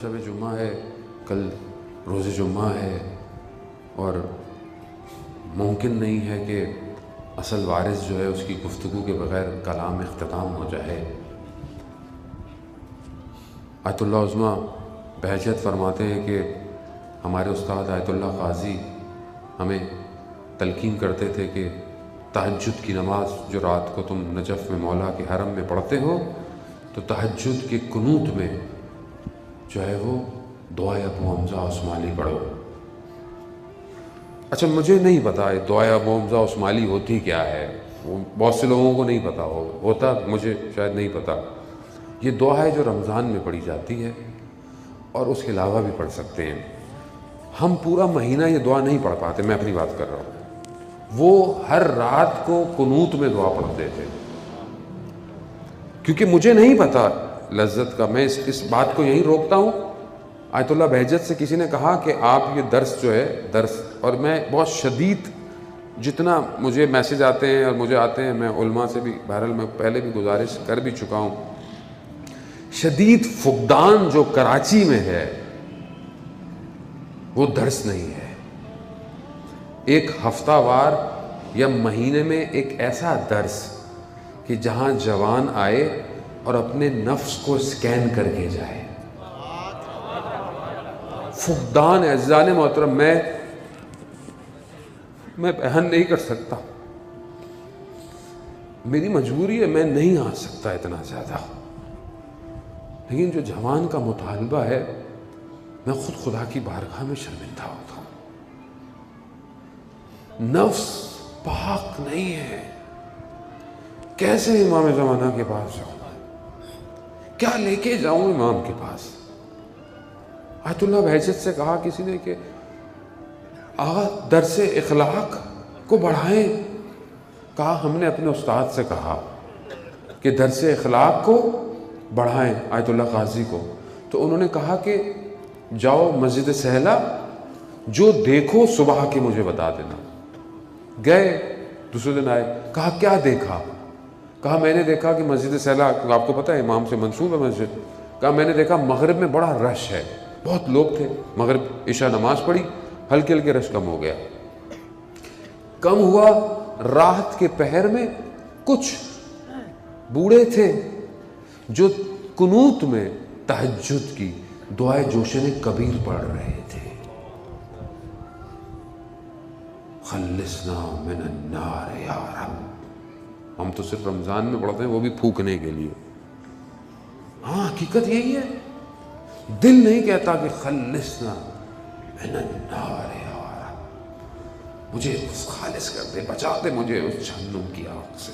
شب جمعہ ہے، کل روز جمعہ ہے اور ممکن نہیں ہے کہ اصل وارث جو ہے اس کی گفتگو کے بغیر کلام اختتام ہو جائے۔ آیت اللہ عظمیٰ بہجت فرماتے ہیں کہ ہمارے استاد آیت اللہ قاضی ہمیں تلقین کرتے تھے کہ تہجد کی نماز جو رات کو تم نجف میں مولا کے حرم میں پڑھتے ہو تو تہجد کے قنوت میں جو ہے وہ دعائے ابو حمزہ عثمالی پڑھو۔ اچھا مجھے نہیں پتا دعائے ابو حمزہ عثمالی ہوتی کیا ہے، وہ بہت سے لوگوں کو نہیں پتا ہوتا، مجھے شاید نہیں پتا۔ یہ دعا ہے جو رمضان میں پڑھی جاتی ہے اور اس کے علاوہ بھی پڑھ سکتے ہیں۔ ہم پورا مہینہ یہ دعا نہیں پڑھ پاتے، میں اپنی بات کر رہا ہوں۔ وہ ہر رات کو قنوت میں دعا پڑھتے تھے، کیونکہ مجھے نہیں پتا لذت کا، میں اس بات کو یہیں روکتا ہوں۔ آیت اللہ بہجت سے کسی نے کہا کہ آپ یہ درس جو ہے درس، اور میں بہت شدید جتنا مجھے میسیج آتے ہیں اور مجھے آتے ہیں، میں علماء سے بھی بہرحال میں پہلے بھی گزارش کر بھی چکا ہوں، شدید فقدان جو کراچی میں ہے وہ درس نہیں ہے۔ ایک ہفتہ وار یا مہینے میں ایک ایسا درس کہ جہاں جوان آئے اور اپنے نفس کو سکین کر کے جائے۔ فقدان عزیزان محترم، میں بیان نہیں کر سکتا، میری مجبوری ہے، میں نہیں آ سکتا اتنا زیادہ، لیکن جو جوان کا مطالبہ ہے میں خود خدا کی بارگاہ میں شرمندہ ہوتا ہوں۔ نفس پاک نہیں ہے، کیسے امام زمانہ کے پاس جاؤں، کیا لے کے جاؤں امام کے پاس؟ آیت اللہ بہجت سے کہا کسی نے کہ آغا درس اخلاق کو بڑھائیں، کہا ہم نے اپنے استاد سے کہا کہ درس اخلاق کو بڑھائیں آیت اللہ قاضی کو، تو انہوں نے کہا کہ جاؤ مسجد سہلا، جو دیکھو صبح کے مجھے بتا دینا۔ گئے، دوسرے دن آئے، کہا کیا دیکھا؟ کہا میں نے دیکھا کہ مسجد سہلا، آپ کو پتہ ہے امام سے منسوب ہے مسجد، کہا میں نے دیکھا مغرب میں بڑا رش ہے، بہت لوگ تھے، مغرب عشاء نماز پڑھی، ہلکے ہلکے رش کم ہو گیا۔ کم ہوا، رات کے پہر میں کچھ بوڑھے تھے جو قنوت میں تہجد کی دعائے جوشن کبیر پڑھ رہے تھے، خلصنا من النار یا رب۔ ہم تو صرف رمضان میں پڑھتے ہیں، وہ بھی پھونکنے کے لیے۔ ہاں حقیقت یہی ہے، دل نہیں کہتا کہ خلصنا من النار یا رب، مجھے خالص کر دے، بچا دے مجھے اس جہنم کی آگ سے۔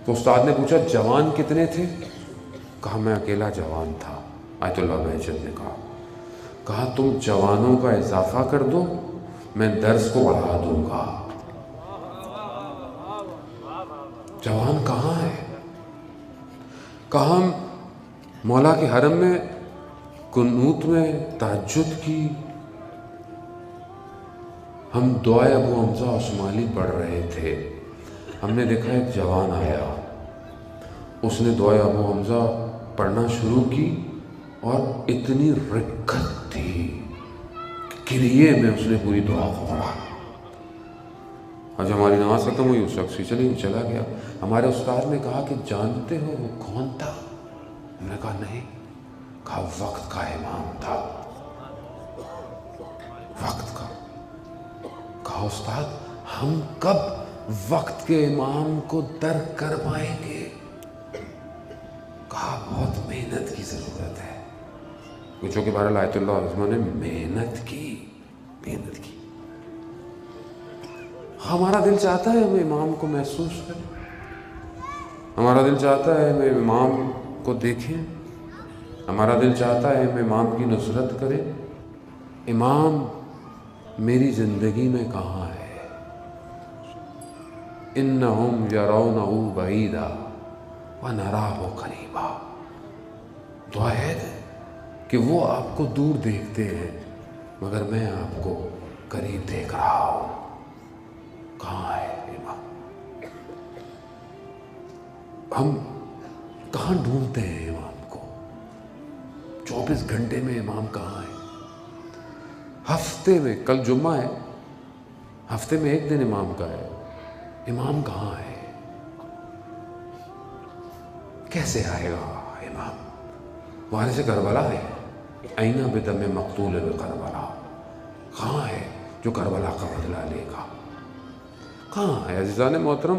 تو استاد نے پوچھا جوان کتنے تھے؟ کہا میں اکیلا جوان تھا۔ آیت اللہ بہجت نے کہا تم جوانوں کا اضافہ کر دو، میں درس کو بڑھا دوں گا۔ جوان کہاں ہے؟ کہاں مولا کے حرم میں قنوت میں تہجد کی، ہم دعائے ابو حمزہ عثمالی پڑھ رہے تھے، ہم نے دیکھا ایک جوان آیا، اس نے دعائے ابو حمزہ پڑھنا شروع کی اور اتنی رکت تھی کہ میں اس نے پوری دعا کو پڑھا۔ آج ہماری نماز ختم ہوئی، اس شخص کی چلا گیا۔ ہمارے استاد نے کہا کہ جانتے ہو وہ کون تھا؟ ہم نے کہا نہیں۔ کہا وقت کا امام تھا، وقت کا۔ کہا استاد ہم کب وقت کے امام کو درک کر پائیں گے؟ کہا بہت محنت کی ضرورت ہے۔ پوچھو کہ بہرحال آیت اللہ عظمیٰ نے محنت کی۔ ہمارا دل چاہتا ہے ہم امام کو محسوس کریں، ہمارا دل چاہتا ہے ہم امام کو دیکھیں، ہمارا دل چاہتا ہے ہم امام کی نصرت کریں۔ امام میری زندگی میں کہاں ہے؟ انہم یرونہ بعیدا ونراہ قریبا۔ دعا ہے کہ وہ آپ کو دور دیکھتے ہیں مگر میں آپ کو قریب دیکھ رہا ہوں۔ کہاں ہے امام؟ ہم کہاں ڈھونڈتے ہیں امام کو؟ 24 گھنٹے میں امام کہاں ہے؟ ہفتے میں، کل جمعہ ہے، ہفتے میں ایک دن امام کا ہے، امام کہاں ہے؟ کیسے آئے گا امام؟ وارث کربلا ہے، اینہ بدم مقتول کربلا، کہاں ہے جو کربلا کا بدلہ لے گا؟ کہاں ہے؟ عزیزان محترم،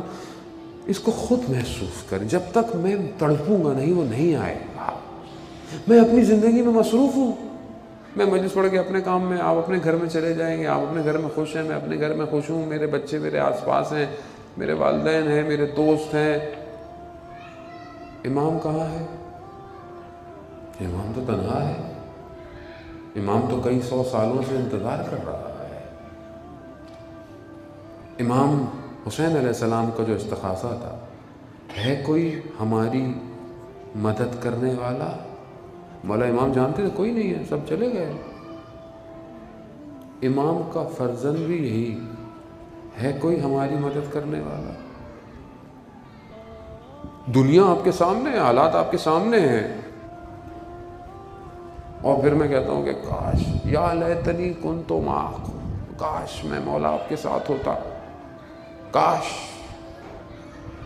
اس کو خود محسوس کریں، جب تک میں تڑپوں گا نہیں وہ نہیں آئے گا۔ میں اپنی زندگی میں مصروف ہوں، میں مجلس پڑھ کے اپنے کام میں، آپ اپنے گھر میں چلے جائیں گے، آپ اپنے گھر میں خوش ہیں، میں اپنے گھر میں خوش ہوں، میرے بچے میرے آس پاس ہیں، میرے والدین ہیں، میرے دوست ہیں۔ امام کہاں ہے؟ امام تو تنہا ہے، امام تو کئی 100 سالوں سے انتظار کر رہا ہے۔ امام حسین علیہ السلام کا جو استغاثہ تھا، ہے کوئی ہماری مدد کرنے والا؟ مولا امام جانتے تھے کوئی نہیں ہے، سب چلے گئے۔ امام کا فرزند بھی یہی ہے، کوئی ہماری مدد کرنے والا؟ دنیا آپ کے سامنے ہے، حالات آپ کے سامنے ہیں، اور پھر میں کہتا ہوں کہ کاش، یا لیتنی کنت معکم، کاش میں مولا آپ کے ساتھ ہوتا،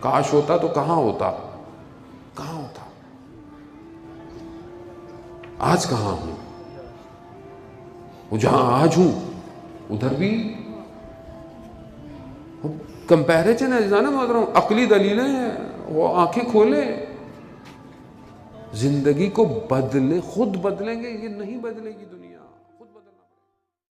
کاش ہوتا تو کہاں ہوتا؟ آج کہاں ہوں؟ وہ جہاں آج ہوں ادھر بھی کمپیریزن ہے عزیزان محترم، عقلی دلیلیں ہیں، وہ آنکھیں کھولے، زندگی کو بدلے، خود بدلیں گے، یہ نہیں بدلے گی دنیا۔